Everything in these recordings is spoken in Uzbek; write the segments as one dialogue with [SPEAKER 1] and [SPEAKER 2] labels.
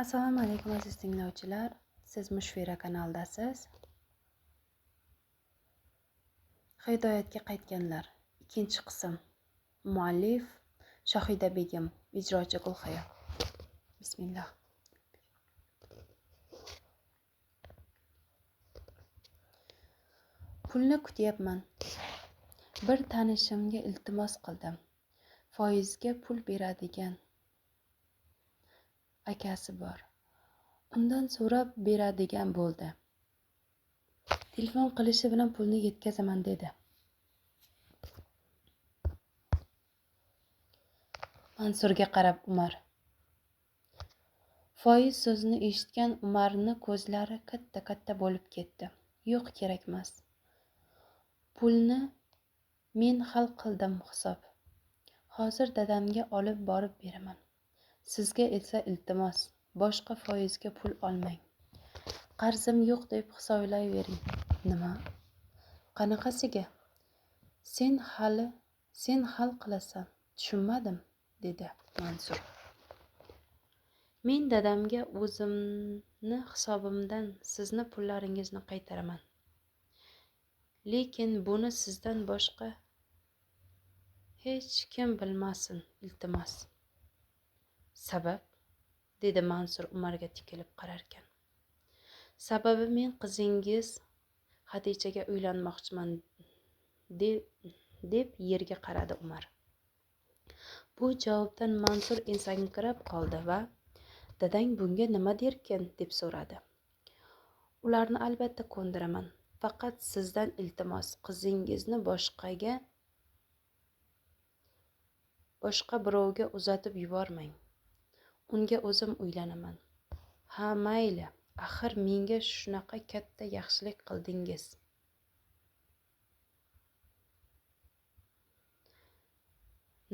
[SPEAKER 1] Assalomu alaykum aziz tinglovchilar. Siz Mushfira kanaldasiz. Hidoyatga qaytganlar. Ikkinchi qism. Muallif Shohida Begim, ijrochi Gulxaya. Bismillah. Pulni kutyapman. Bir tanishimga iltimos qildim. Foizga pul beradigan akasi bor. Undan so'rab beradigan bo'ldi. Telefon qilishi bilan pulni yetkazaman dedi. Mansurga qarab Umar. Foiz so'zini eshitgan Umarning ko'zlari katta-katta bo'lib ketdi. Yo'q, kerakmas. Pulni men hal qildim hisob. Hozir dadamga olib borib beraman. Sizga esa iltimos, boshqa foizga pul olmang. Qarzim yo'q deb hisoblayvering. Nima? Qanaqasiga? Sen hal qilasan. Tushunmadim, dedi Mansur. Men dadamga o'zimni hisobimdan sizni pullaringizni qaytaraman. Lekin buni sizdan boshqa hech kim bilmasin, iltimos. Sabab? Dedi Mansur Umarga tikilib qararkan. Sababi men qizingiz Hadichaga uylanmoqchiman deb yerga qaradi Umar. Bu javobdan Mansur ensankirab qoldi va dadang bunga nima derkin deb so'radi. Ularni albatta ko'ndiraman. Faqat sizdan iltimos, qizingizni boshqa birovga uzatib yubormang. Unga o'zim uylanaman. Ha, mayli. Axir menga shunaqa katta yaxshilik qildingiz.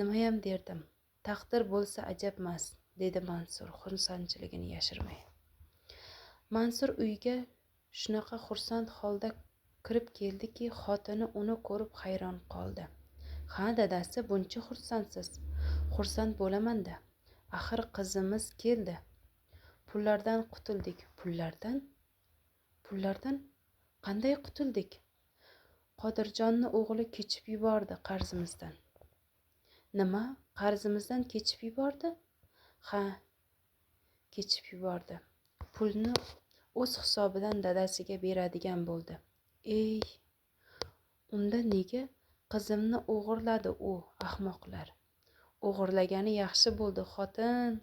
[SPEAKER 1] Nimayam derdim. Taqdir bo'lsa ajabmas, dedi Mansur xursandchiligini yashirmay. Mansur uyga shunaqa xursand holda kirib keldiki, xotini uni ko'rib hayron qoldi. Ha, dadasi, buncha xursandsiz. Xursand bo'laman-da. Axir qizimiz keldi. Pullardan qutuldik. Pullardan? Qanday qutuldik? Qodirjonning o'g'li kechib yubordi qarzimizdan. Nima? Qarzimizdan kechib yubordi? Ha, kechib yubordi. Pulni o'z hisobidan dadasiga beradigan bo'ldi. Ey, unda nega qizimni o'g'irladi u ahmoqlar? O'g'irlagani yaxshi bo'ldi, xotin.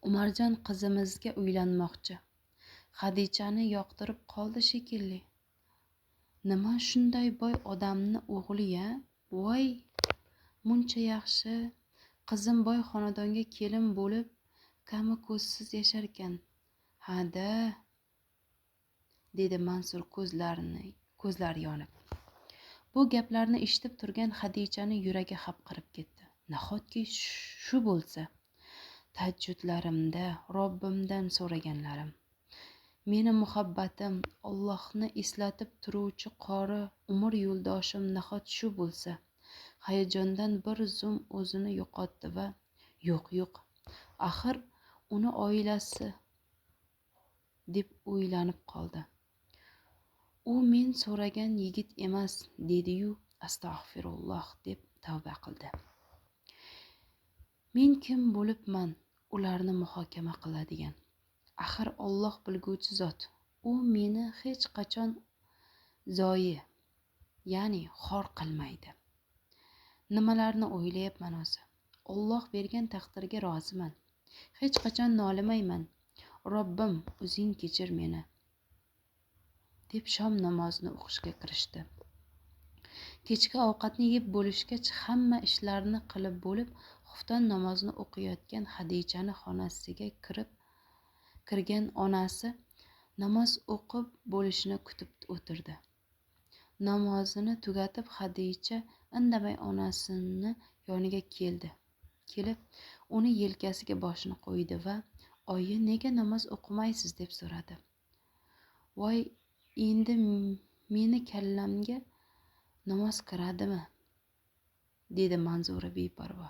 [SPEAKER 1] Umarjon qizimizga uylanmoqchi. Hadichani yoqtirib qoldi shekilli. Nima shunday boy odamni o'g'li-ya? Voy, muncha yaxshi. Qizim boy xonadonga kelin bo'lib, kami ko'zsiz yasharkan. Ha-da, dedi Mansur ko'zlari yonib. Bu gaplarni eshitib turgan Hadichaning yuragi hapqirib ketdi. Nahotki shu bo'lsa? Tahajjudlarimda Robbimdan so'raganlarim, meni muhabbatim, Allohni eslatib turuvchi qori umr yo'ldoshim nahot shu bo'lsa? Hayajondan bir zum o'zini yo'qotdi va yo'q, axir uni oilasi deb o'ylanib qoldi. U men so'ragan yigit emas, dedi-yu, astag'firulloh deb tavba qildi. Men kim bo'libman ularni muhokama qiladigan? Axir Alloh bilguvchi zot. U meni hech qachon zoyi, ya'ni xor qilmaydi. Nimalarni o'ylayapman o'zi? Alloh bergan taqdirga roziman. Hech qachon nolimayman. Robbim, o'zing kechir meni, deb shom namozini o'qishga kirishdi. Kechki ovqatni yeb bo'lishgach, hamma ishlarni qilib bo'lib, xufton namozini o'qiyotgan Hadichani xonasiga kirgan onasi namoz o'qib bo'lishini kutib o'tirdi. Namozini tugatib, Hadicha indamay onasini yoniga kelib, uni yelkasiga boshini qo'ydi va oyi, nega namoz o'qimaysiz deb so'radi. Voy, endi meni kallamga namoz kiradimi? Dedi Manzura beparvo.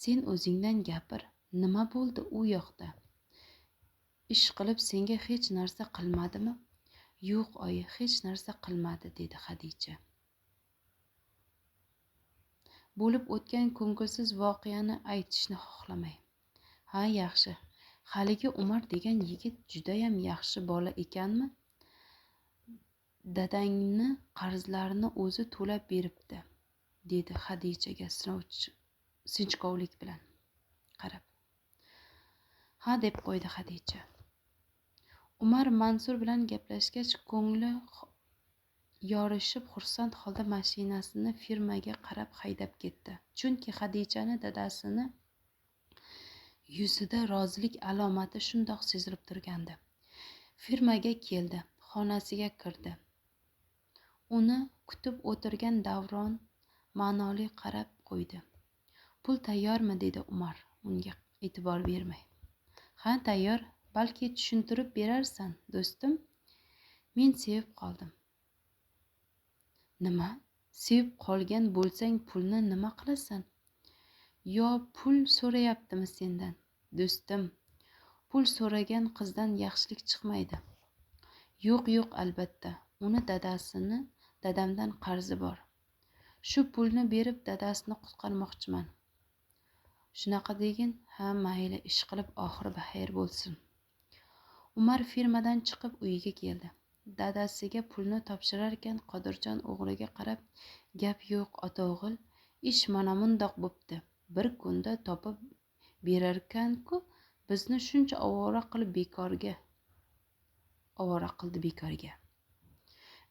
[SPEAKER 1] Sen o'zingdan gapir, Nima bo'ldi u yoqda? Ish qilib senga hech narsa qilmadimi? Yo'q oyi, hech narsa qilmadi, dedi Xadicha. Bo'lib o'tgan ko'ngilsiz voqeani aytishni xohlamay. Ha, yaxshi. Haligi Umar degan yigit judayam yaxshi bola ekanmi? Dadangni qarzlarini o'zi to'lab beribdi, dedi Xadichaga sinchkovlik bilan qarab. Ha, deb qo'ydi Xadicha. Umar Mansur bilan gaplashgach, ko'ngli yorishib, xursand holda mashinasini firmaga qarab haydab ketdi. Chunki Xadichani dadasini yuzida rozilik alomati shundoq sezilib turgandi. Firmaga keldi, xonasiga kirdi. Uni kutib o'tirgan Davron ma'noli qarab qo'ydi. Pul tayyormi, dedi Umar unga e'tibor bermay. Ha, tayyor. Balki tushuntirib berarsan, do'stim. Men sevib qoldim. Nima? Sevib qolgan bo'lsang pulni nima qilasan? Yo pul so'rayaptimi sendan? Do'stim, pul so'ragan qizdan yaxshilik chiqmaydi. Yo'q, albatta. Uni dadamdan qarzi bor. Shu pulni berib dadasini qutqarmoqchiman. Shunaqa degin? Ha, mayli, ish qilib oxiri baxayr bo'lsin. Umar firmadan chiqib uyiga keldi. Dadasiga pulni topshirarkan Qodirjon o'g'liga qarab, gap yo'q, ota-o'g'il, ish mana mundoq bo'pti. Bir kunda topib berarkan-ku, bizni shuncha ovora qildi bekorga.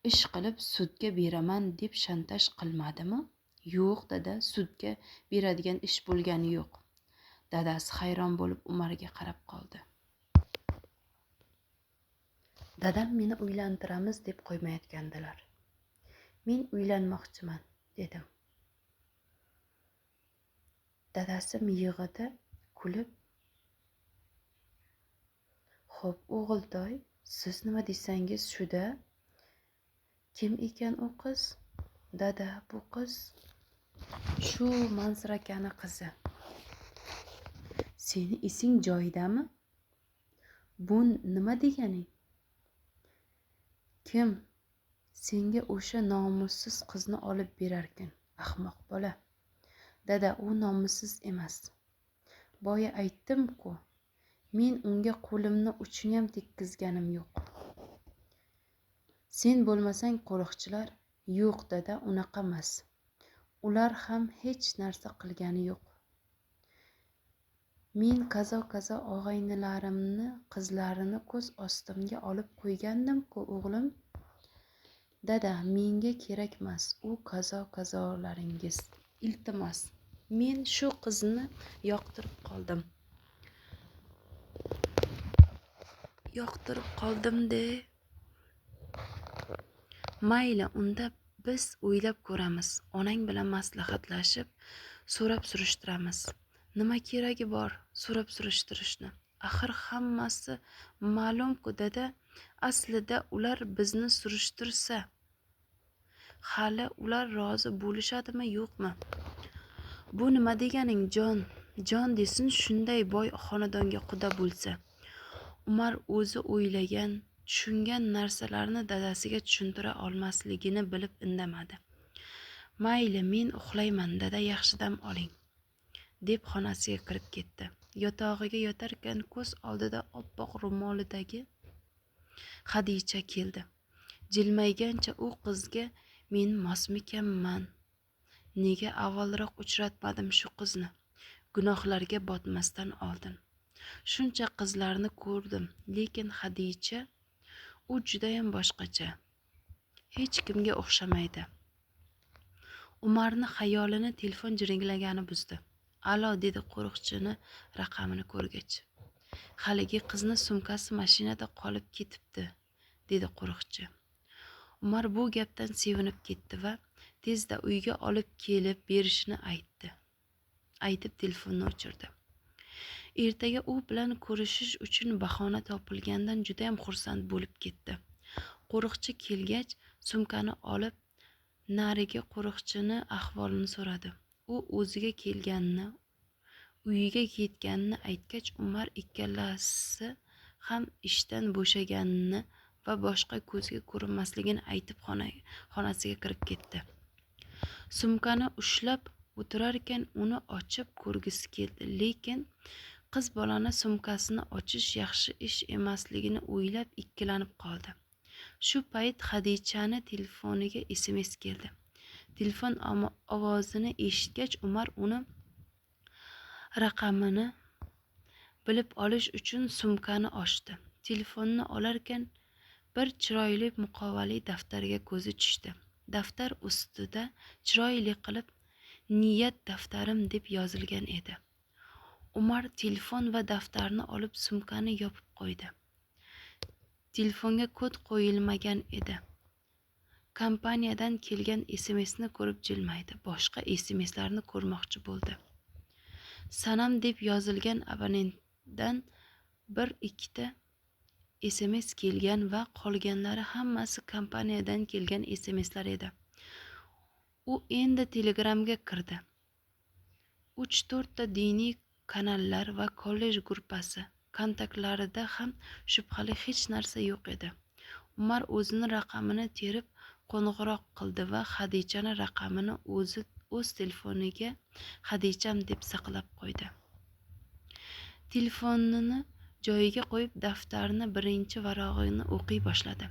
[SPEAKER 1] Ish qilib sudga beraman deb shantaj qilmadimi? Yo'q, dada, sudga beradigan ish bo'lgani yo'q. Dadasi hayron bo'lib Umarga qarab qoldi. Dadam meni uylantiramiz deb qo'ymayotgandilar. Men uylanmoqchiman, dedim. Dadasi miyig'ida kulib, xo'p, o'g'iltoy, siz nima desangiz shu-da. Kim ekan u qiz? Dada, bu qiz shu Mansur akani qizi. Seni esing joyidami? Bu nima deganing? Kim senga o'sha nomussiz qizni olib berarkin? Ahmoq bola. Dada, u nomussiz emas. Boya aytdim-ku, men unga qo'limni uchiniyam tekkizganim yo'q. Sen bo'lmasang qo'riqchilar? Yo'q, dada, unaqa emas. Ular ham hech narsa qilgani yo'q. Men kazo og'aynilarimni qizlarini ko'z ostimga olib qo'ygandim-ku, o'g'lim. Dada, menga kerakmas u kazolaringiz. Iltimos, men shu qizni yoqtirib qoldim-de. Mayli, unda biz o'ylab ko'ramiz. Onang bilan maslahatlashib, so'rab surishtiramiz. Nima keragi bor so'rab surishtirishni? Axir hammasi ma'lum-ku, dada. Aslida ular bizni surishtirsa, hali ular rozi bo'lishadimi, yo'qmi? Bu nima deganing, jon desin, shunday boy xonadonga quda bo'lsa. Umar o'zi o'ylagan, tushungan narsalarni dadasiga tushuntira olmasligini bilib indamadi. Mayli, men uxlayman, dada, yaxshi dam oling, deb xonasiga kirib ketdi. Yotog'iga yotarkan ko'z oldida oppoq ro'molidagi Xadicha keldi. Jilmaygancha u qizga, men mosmikanman? Nega avvalroq uchratmadim shu qizni? Gunohlarga botmasdan oldin. Shuncha qizlarni ko'rdim, lekin Xadicha, u judayam boshqacha. Hech kimga o'xshamaydi. Umarni xayolini telefon jiringlagani buzdi. Alo, dedi qo'riqchini raqamini ko'rgach. Haligi qizni sumkasi mashinada qolib ketibdi, dedi qo'riqchi. Umar bu gapdan sevinib ketdi va tezda uyga olib kelib berishini aytib telefonni o'chirdi. Ertaga u bilan ko'rishish uchun bahona topilgandan judayam xursand bo'lib ketdi. Qo'riqchi kelgach, sumkani olib, narigi qo'riqchini ahvolini so'radi. U o'ziga kelganini, uyiga ketganini aytgach, Umar ikkalasi ham ishdan bo'shaganini va boshqa ko'zga ko'rinmasligini aytib xonasiga kirib ketdi. Sumkani ushlab o'tirarkan uni ochib ko'rgisi keldi, lekin qiz bolani sumkasini ochish yaxshi ish emasligini o'ylab ikkilanib qoldi. Shu payt Xadichani telefoniga SMS keldi. Telefon ovozini eshitgach, Umar uni raqamini bilib olish uchun sumkani ochdi. Telefonni olarkan bir chiroyli muqovali daftarga ko'zi tushdi. Daftar ustida chiroyli qilib "Niyat daftarim" deb yozilgan edi. Umar telefon va daftarni olib sumkani yopib qo'ydi. Telefonga kod qo'yilmagan edi. Kompaniyadan kelgan SMSni ko'rib jilmaydi. Boshqa SMSlarni ko'rmoqchi bo'ldi. Sanam deb yozilgan abonentdan bir ikkita SMS kelgan va qolganlari hammasi kompaniyadan kelgan SMSlar edi. U endi Telegramga kirdi. 3-4 ta diniy kanallar va kollej gruppasi kontaktlarida ham shubhali hech narsa yo'q edi. Umar o'zini raqamini terib qo'ng'iroq qildi va Xadichani raqamini o'z telefoniga Xadicham deb saqlab qo'ydi. Telefonini joyiga qo'yib, daftarni birinchi varog'ini o'qiy boshladi.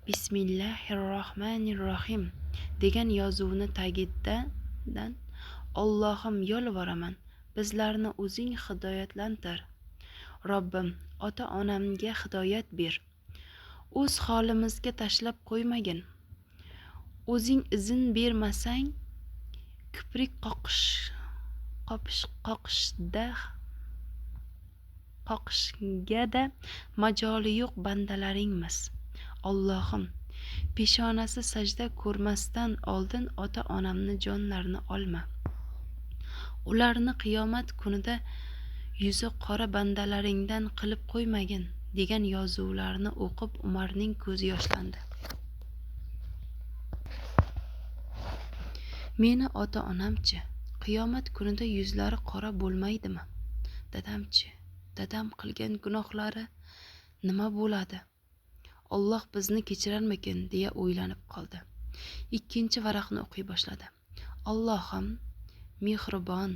[SPEAKER 1] Bismillahirrohmanirrohim degan yozuvni tagidan Allohim yolvoraman, bizlarni o'zing hidoyatlantir. Robbim, ota-onamga hidoyat ber. O'z holimizga tashlab qo'ymagin. O'zing izn bermasang, kiprik qoqishga majoli yo'q bandalaringmiz. Allohim, peshonasi sajda ko'rmasdan oldin ota-onamni jonlarini olma. Ularni qiyomat kunida yuzi qora bandalaringdan qilib qo'ymagin degan yozuvlarni o'qib Umarning ko'zi yoshlandi. Meni ota-onamchi, qiyomat kunida yuzlari qora bo'lmaydimi? Dadamchi, dadam qilgan gunohlari nima bo'ladi? Alloh bizni kechirarmikin deya o'ylanib qoldi. Ikkinchi varaqni o'qiy boshladi. Allohim mehribon,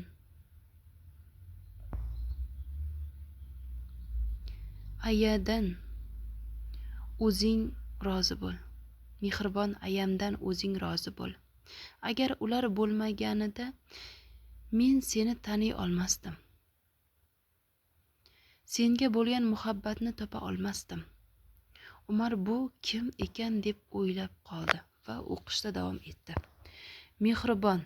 [SPEAKER 1] ayadan o'zing rozi bo'l. Mehribon ayamdan o'zing rozi bo'l. Agar ular bo'lmaganida men seni taniy olmasdim. Senga bo'lgan muhabbatni topa olmasdim. Umar bu kim ekan deb o'ylab qoldi va o'qishda davom etdi. Mehribon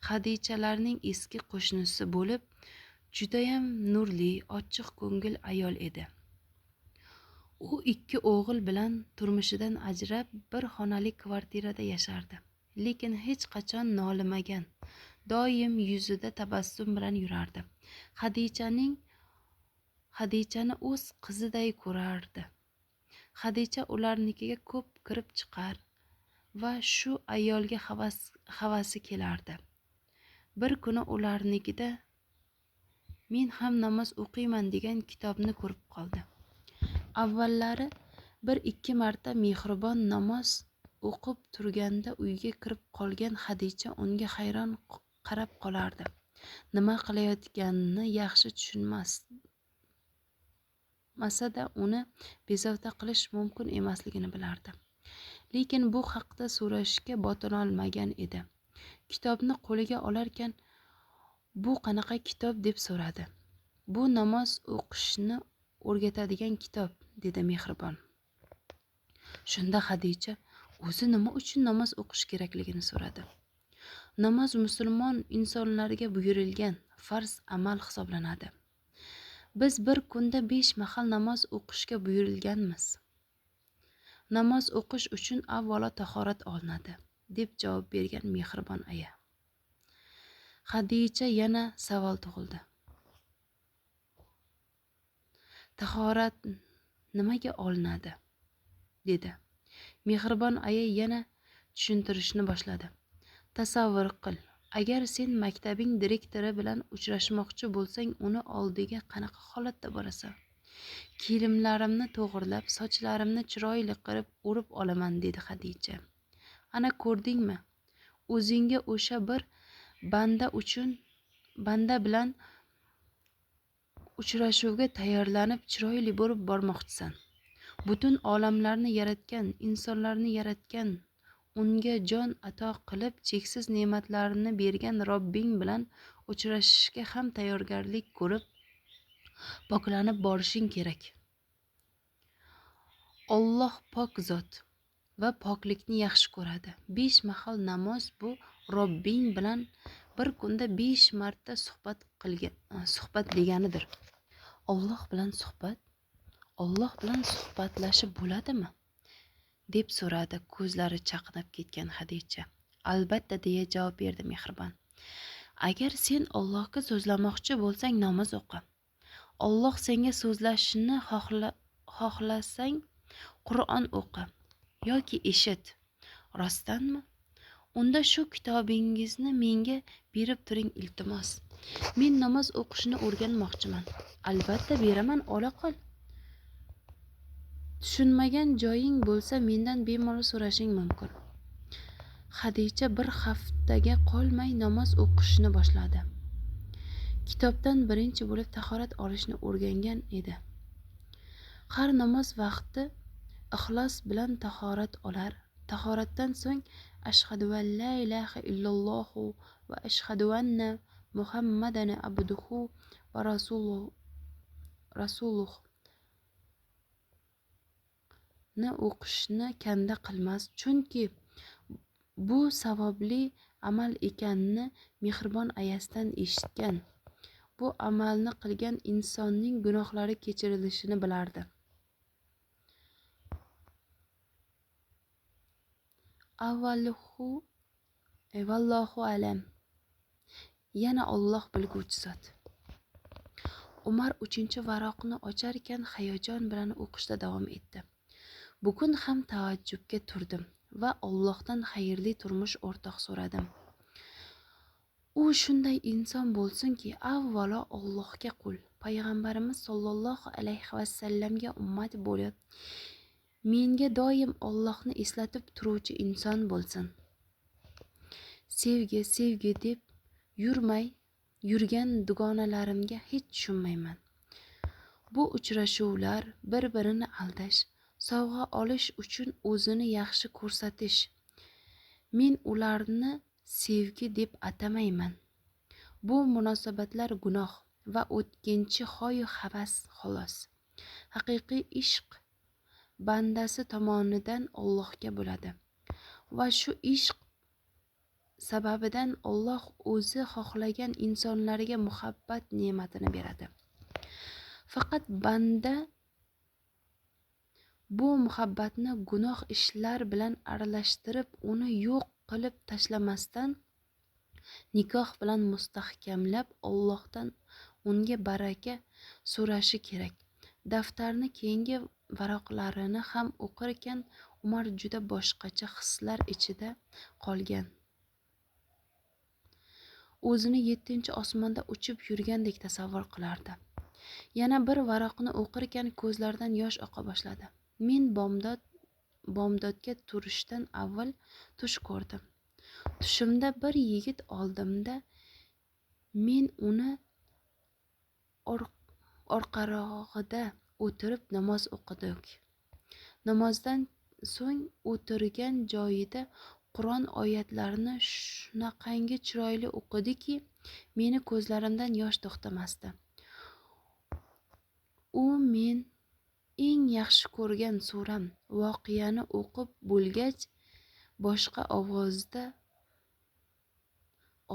[SPEAKER 1] Xadichalarning eski qo'shnisi bo'lib, judayam nurli, ochiq ko'ngil ayol edi. U 2 o'g'il bilan turmushidan ajrab bir xonali kvartirada yashardi, lekin hech qachon nolimagan. Doim yuzida tabassum bilan yurardi. Xadichani o'z qiziday ko'rardi. Xadicha ularnikiga ko'p kirib chiqar va shu ayolga havasi kelardi. Bir kuni ularnikida men ham namoz o'qiyman degan kitobni ko'rib qoldi. Avvallari 1-2 marta mehribon namoz o'qib turganda uyga kirib qolgan Xadicha unga hayron qarab qolardi. Nima qilayotganini yaxshi tushunmasada uni bezovta qilish mumkin emasligini bilardi. Lekin bu haqda so'rashga botinolmagan edi. Kitobni qo'liga olarkan, bu qanaqa kitob deb so'radi. Bu namoz o'qishni o'rgatadigan kitob, dedi mehribon. Shunda Xadicha o'zi nima uchun namoz o'qish kerakligini so'radi. Namoz musulmon insonlarga buyurilgan farz amal hisoblanadi. Biz bir kunda 5 mahal namoz o'qishga buyurilganmiz. Namoz o'qish uchun avvalo tahorat olinadi, deb javob bergan mehribon aya. Xadicha yana savol tug'ildi. Tahorat nimaga olinadi? Dedi. Mehribon aya yana tushuntirishni boshladi. Tasavvur qil, Agar sen maktabing direktori bilan uchrashmoqchi bo'lsang, uni oldiga qanaqa holatda borasan? Kiyimlarimni to'g'irlab, sochlarimni chiroyli qilib o'rib olaman, dedi Xadija. Ana ko'rdingmi? O'zingga o'sha bir banda bilan uchrashuvga tayyorlanib chiroyli bo'lib bormoqchisan. Butun olamlarni yaratgan, insonlarni yaratgan, unga jon ato qilib cheksiz ne'matlarini bergan Robbing bilan uchrashishga ham tayyorgarlik ko'rib, poklanib borishing kerak. Alloh pok zot va poklikni yaxshi ko'radi. 5 mahal namoz bu Robbing bilan bir kunda 5 marta suhbat deganidir. Alloh bilan suhbatlashib bo'ladimi? Deb so'radi ko'zlari chaqnab ketgan Xadija. Albatta, deya javob berdi mehribon. Agar sen Allohga so'zlamoqchi bo'lsang, namoz o'qi. Alloh senga so'zlashni xohlasang, Qur'on o'qi yoki eshit. Rostdanmi? Unda shu kitobingizni menga berib turing, iltimos. Men namoz o'qishni o'rganmoqchiman. Albatta beraman, ola qol. Tushunmagan joying bo'lsa mendan bemalol so'rashing mumkin. Xadija bir haftaga qolmay namoz o'qishni boshladi. Kitobdan birinchi bo'lib tahorat olishni o'rgangan edi. Har namoz vaqti ixlos bilan tahorat olar. Tahoratdan so'ng ashhadu an la ilaha illalloh va ashhadu anna Muhammadan abduhu va rasuluh ni o'qishni kanda qilmas, chunki bu savobli amal ekanini mehribon ayasidan eshitgan. Bu amalni qilgan insonning gunohlari kechirilishini bilardi. Vallohu alam. Yana Alloh bilguvchi zot. Umar 3-varoqni ocharkan hayajon bilan o'qishda davom etdi. Bugun ham tahajjudga turdim va Allohdan xayrli turmush o'rtoq so'radim. U shunday inson bo'lsinki, avvalo Allohga qul, payg'ambarimiz sollallohu alayhi vasallamga ummat bo'lib, menga doim Allohni eslatib turuvchi inson bo'lsin. Sevgi deb yurgan dugonalarimga hech tushunmayman. Bu uchrashuvlar, bir-birini aldash, sovg'a olish uchun o'zini yaxshi ko'rsatish. Men ularni sevgi deb atamayman. Bu munosabatlar gunoh va o'tkinchi hoyu havas xolos. Haqiqiy ishq bandasi tomonidan Allohga bo'ladi va shu ishq sababidan Alloh o'zi xohlagan insonlarga muhabbat ne'matini beradi. Faqat banda bu muhabbatni gunoh ishlar bilan aralashtirib, uni yo'q qilib tashlamasdan nikoh bilan mustahkamlab, Allohdan unga baraka so'rashi kerak. Daftarni keyingi varoqlarini ham o'qirkan, Umar juda boshqacha hislar ichida qolgan. O'zini 7-osmonda uchib yurgandek tasavvur qilardi. Yana bir varoqni o'qirkan ko'zlaridan yosh oqa boshladi. Men bomdodga turishdan avval tush ko'rdim. Tushimda bir yigit oldimda, men uni orqarog'ida o'tirib namoz o'qidik. Namozdan so'ng o'tirgan joyida Qur'on oyatlarini shunaqangi chiroyli o'qidiki, meni ko'zlarimdan yosh to'xtamasdi. U men eng yaxshi ko'rgan suram. Voqeani o'qib bo'lgach, boshqa ovozda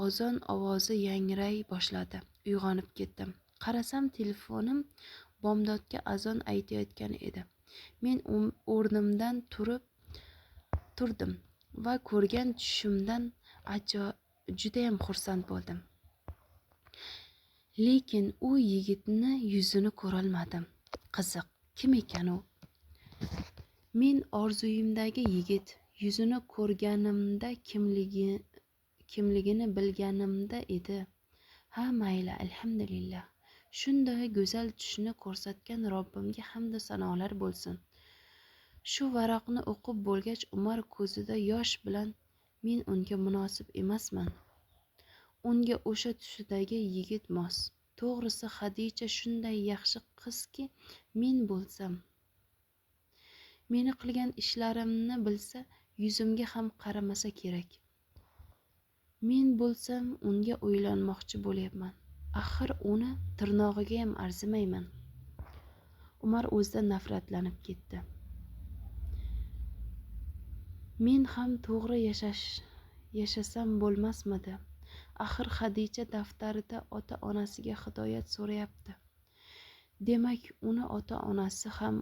[SPEAKER 1] ozon ovozi yangray boshladi. Uyg'onib ketdim. Qarasam, telefonim bomdodga azon aytayotgan edi. Men o'rnimdan turdim va ko'rgan tushimdan judayam xursand bo'ldim. Lekin u yigitni yuzini ko'rolmadim. Qiziq, kim ekan u? Men orzuyimdagi yigit yuzini ko'rganimda kimligini bilganimda edi. Ha mayli, alhamdulillah. Shunday go'zal tushni ko'rsatgan Robbimga hamdu sanolar bo'lsin. Shu varaqni o'qib bo'lgach Umar ko'zida yosh bilan men unga munosib emasman. Unga o'sha tushidagi yigit mos. To'g'risi Xadicha shunday yaxshi qizki, men bo'lsam, meni qilgan ishlarimni bilsa, yuzimga ham qaramasa kerak. Men bo'lsam unga uylanmoqchi bo'lyapman. Axir uni tirnog'iga ham arzimayman. Umar o'zidan nafratlanib ketdi. Men ham to'g'ri yashasam bo'lmasmidi? Axir Xadicha daftarida ota-onasiga hidoyat so'rayapti. Demak, uni ota-onasi ham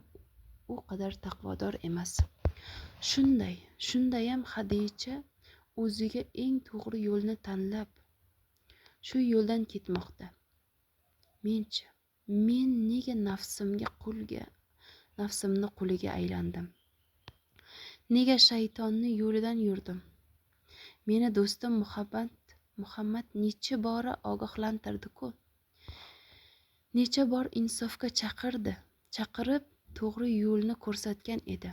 [SPEAKER 1] u qadar taqvodor emas. Shundayam Xadicha o'ziga eng to'g'ri yo'lni tanlab, shu yo'ldan ketmoqda. Menchi, men nega nafsimni quliga aylandim? Nega shaytonning yo'lidan yurdim? Meni do'stim Muhammad necha bora ogohlantirdi-ku. Necha bor insofga chaqirib to'g'ri yo'lni ko'rsatgan edi.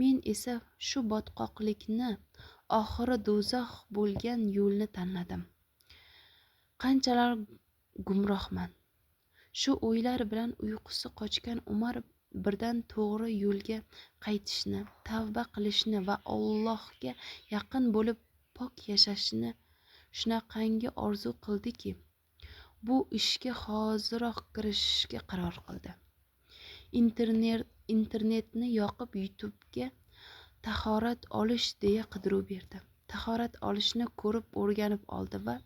[SPEAKER 1] Men esa shu botqoqlikni, oxiri do'zax bo'lgan yo'lni tanladim. Qanchalar gumrohman. Shu o'ylar bilan uyqusi qochgan Umar birdan to'g'ri yo'lga qaytishni, tavba qilishni va Allohga yaqin bo'lib pok yashashni shunaqangi orzu qildiki, bu ishga hoziroq kirishishga qaror qildi. Internetni yoqib YouTube'ga tahorat olish deya qidiruv berdi. Tahorat olishni ko'rib o'rganib oldi va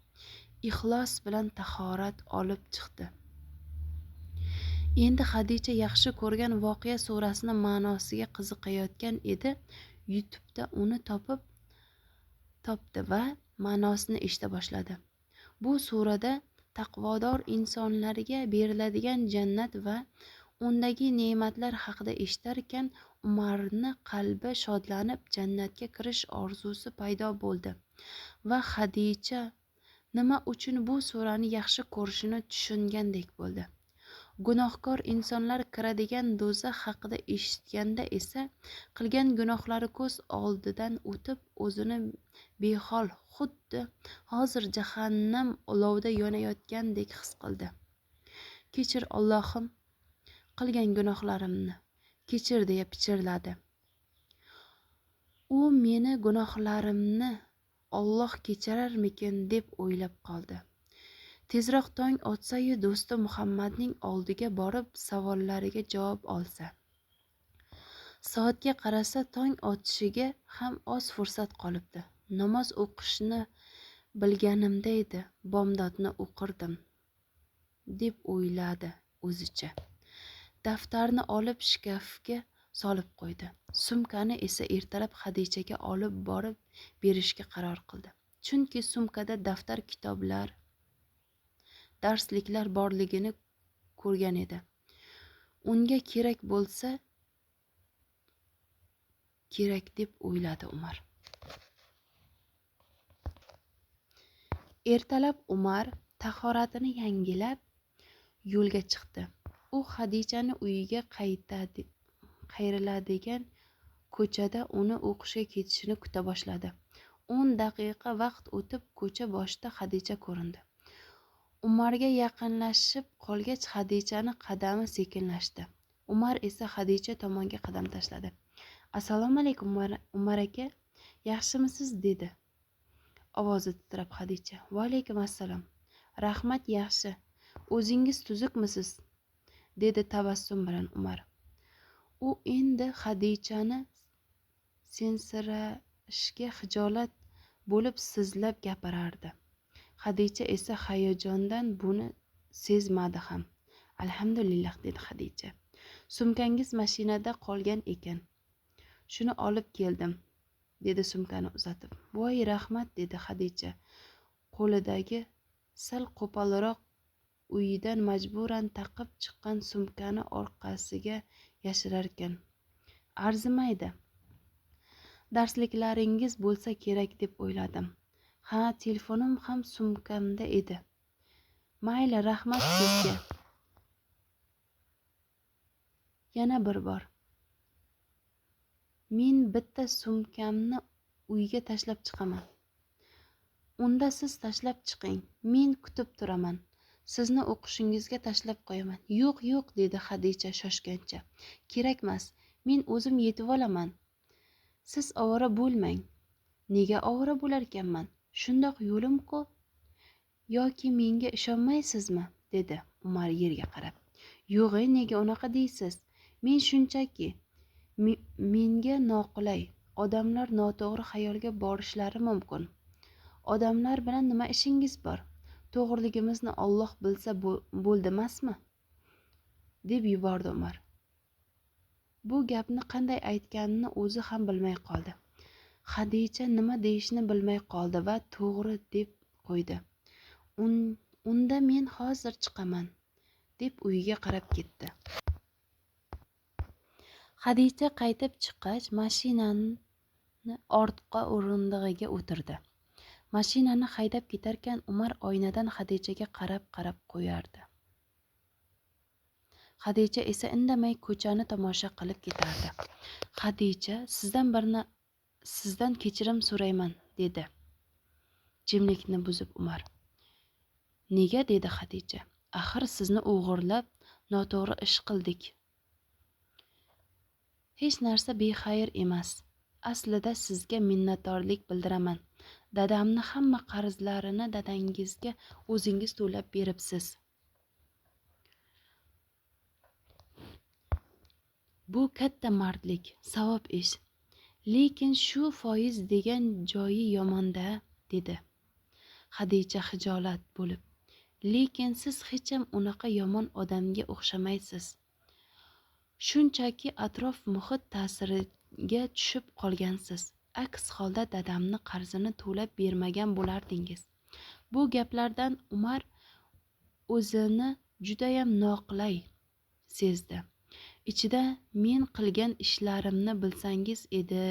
[SPEAKER 1] ixlos bilan tahorat olib chiqdi. Endi Xadicha yaxshi ko'rgan voqea surasini ma'nosiga qiziqayotgan edi. YouTube'da uni topdi va ma'nosini eshita boshladi. Bu surada taqvodor insonlarga beriladigan jannat va undagi ne'matlar haqida eshitarkan, Umarni qalbi shodlanib, jannatga kirish orzusi paydo bo'ldi va Xadicha nima uchun bu surani yaxshi ko'rishini tushungandek bo'ldi. Gunohkor insonlar kiradigan do'zax haqida eshitganda esa qilgan gunohlari ko'z oldidan o'tib, o'zini behol, xuddi hozir jahannam olovida yonayotgandek his qildi. Kechir Allohim, qilgan gunohlarimni kechir deya pichirladi. U meni gunohlarimni Alloh kechirarmikin deb o'ylab qoldi. Tezroq tong otsa-yu do'sti Muhammadning oldiga borib savollariga javob olsa. Soatga qarasa tong otishiga ham oz fursat qolibdi. Namoz o'qishni bilganimda edi, bomdodni o'qirdim deb o'yladi o'zicha. Daftarni olib shkafga solib qo'ydi. Sumkani esa ertalab Xadichaga olib borib berishga qaror qildi. Chunki sumkada daftar, kitoblar, darsliklar borligini ko'rgan edi. Unga kerak bo'lsa kerak deb o'yladi Umar. Ertalab Umar tahoratini yangilab yo'lga chiqdi. U Xadichani uyiga qayriladigan ko'chada uni o'qishga ketishini kuta boshladi. 10 daqiqa vaqt o'tib ko'cha boshida Xadicha ko'rindi. Umarga yaqinlashib qolgach Xadichani qadami sekinlashdi. Umar esa Xadicha tomonga qadam tashladi. Assalomu alaykum Umar aka, yaxshimisiz dedi ovozi titrab Xadicha. Va alaykum assalom. Rahmat, yaxshi. O'zingiz tuzukmisiz? Dedi tabassum bilan Umar. U endi Xadichani sensirashga hijolat bo'lib sizlab gapirardi. Xadicha esa hayajondan buni sezmadi ham. Alhamdulillah dedi Xadicha. Sumkangiz mashinada qolgan ekan. Shuni olib keldim dedi sumkani uzatib. Voy rahmat dedi Xadicha. Qo'lidagi sal qo'polroq uyidan majburan taqib chiqqan sumkani orqasiga yashirarkan. Arzimaydi. Darsliklaringiz bo'lsa kerak deb o'yladim. Ha, telefonim ham sumkamda edi. Mayli, rahmat sizga. Yana bir bor. Men bitta sumkamni uyga tashlab chiqaman. Unda siz tashlab chiqing. Men kutib turaman. Sizni o'qishingizga tashlab qo'yaman. Yo'q, yo'q, dedi Xadicha shoshgancha. Kerakmas. Men o'zim yetib olaman. Siz ovora bo'lmang. Nega ovora bo'larkanman? Shundoq yo'lim-ku. Yoki menga ishonmaysizmi? Dedi Umar yerga qarab. Yo'q, nega unaqa deysiz? Men shunchaki menga noqulay. Odamlar noto'g'ri xayolga borishlari mumkin. Odamlar bilan nima ishingiz bor? To'g'riligimizni Alloh bilsa bo'ldimasmi? Deb yubordi Umar. Bu gapni qanday aytganini o'zi ham bilmay qoldi. Xadicha nima deyishni bilmay qoldi va to'g'ri deb qo'ydi. Unda men hozir chiqaman, deb uyiga qarab ketdi. Xadicha qaytib chiqqach, mashinani ortqa o'rindig'iga o'tirdi. Mashinani haydab ketarkan, Umar oynadan Xadichaga qarab qo'yardi. Xadicha esa indamay ko'chani tomosha qilib ketardi. Xadicha, sizdan kechirim so'rayman, dedi. Jimlikni buzib Umar. Nega, dedi Xadicha. Axir sizni o'g'irlab, noto'g'ri ish qildik. Hech narsa bexayr emas. Aslida sizga minnatdorlik bildiraman. Dadamni hamma qarzlarini dadangizga o'zingiz to'lab beribsiz. Bu katta mardlik, savob ish. Lekin shu foiz degan joyi yomon-da, dedi Xadicha hijolat bo'lib. Lekin siz hech ham unaqa yomon odamga o'xshamaysiz. Shunchaki atrof muhit ta'siriga tushib qolgansiz. Aks holda dadamni qarzini to'lab bermagan bo'lardingiz. Bu gaplardan Umar o'zini judayam noqulay sezdi. Ichida men qilgan ishlarimni bilsangiz edi,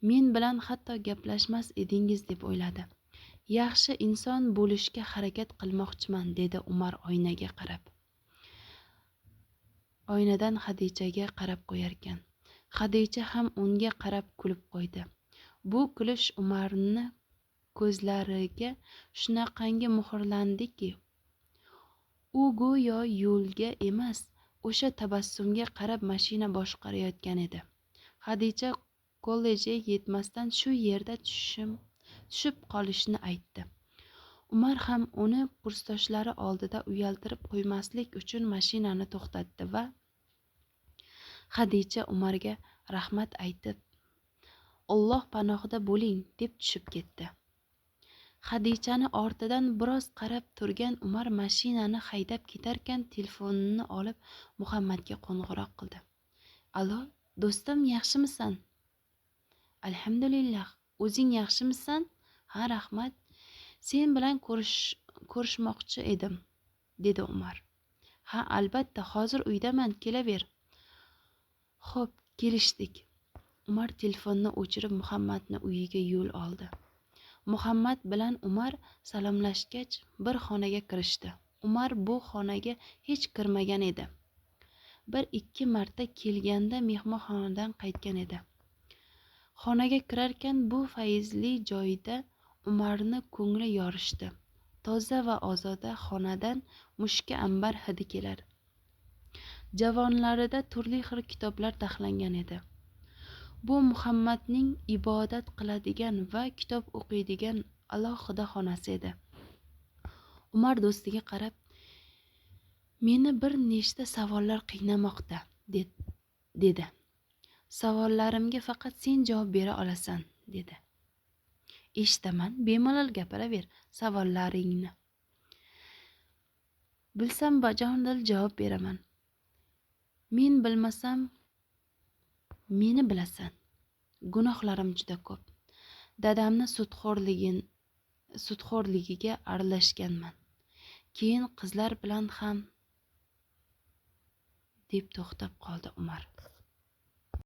[SPEAKER 1] men bilan hatto gaplashmas edingiz deb o'yladi. Yaxshi inson bo'lishga harakat qilmoqchiman, dedi Umar oynaga qarab. Oynadan Xadichaga qarab qo'yarkan. Xadicha ham unga qarab kulib qo'ydi. Bu kulish Umarni ko'zlariga shunaqangi muhrlandiki, u go'yo yo'lga emas, o'sha tabassumga qarab mashina boshqarayotgan edi. Xadicha kollejga yetmasdan shu yerda tushib qolishni aytdi. Umar ham uni kursdoshlari oldida uyaltirib qo'ymaslik uchun mashinani to'xtatdi va Xadicha Umarga rahmat aytib, Alloh panohida bo'ling, deb tushib ketdi. Xadichani ortidan biroz qarab turgan Umar mashinani haydab ketarkan telefonini olib Muhammadga qo'ng'iroq qildi. Alo, do'stim, yaxshimisan? Alhamdulillah. O'zing yaxshimisan? Ha, rahmat. Sen bilan ko'rishmoqchi edim, dedi Umar. Ha, albatta, hozir uydaman, kelaver. Xo'p, kelishdik. Umar telefonni o'chirib Muhammadni uyiga yo'l oldi. Muhammad bilan Umar salomlashgach bir xonaga kirishdi. Umar bu xonaga hech kirmagan edi. Bir ikki marta kelganda mehmonxonadan qaytgan edi. Xonaga kirarkan bu fayzli joyda Umarni ko'ngli yorishdi. Toza va ozoda xonadan mushka ambar hidi kelar. Javonlarida turli xil kitoblar taxlangan edi. Bu Muhammadning ibodat qiladigan va kitob o'qiydigan alohida xonasi edi. Umar do'stiga qarab, meni bir nechta savollar qiynamoqda, dedi. Savollarimga faqat sen javob bera olasan, dedi. Eshitaman, bemalol gapiraver savollaringni. Bilsam bajonidil javob beraman. Men bilmasam, meni bilasan. Gunohlarim juda ko'p. Dadamni sudxo'rligiga aralashganman. Keyin qizlar bilan ham, deb to'xtab qoldi Umar.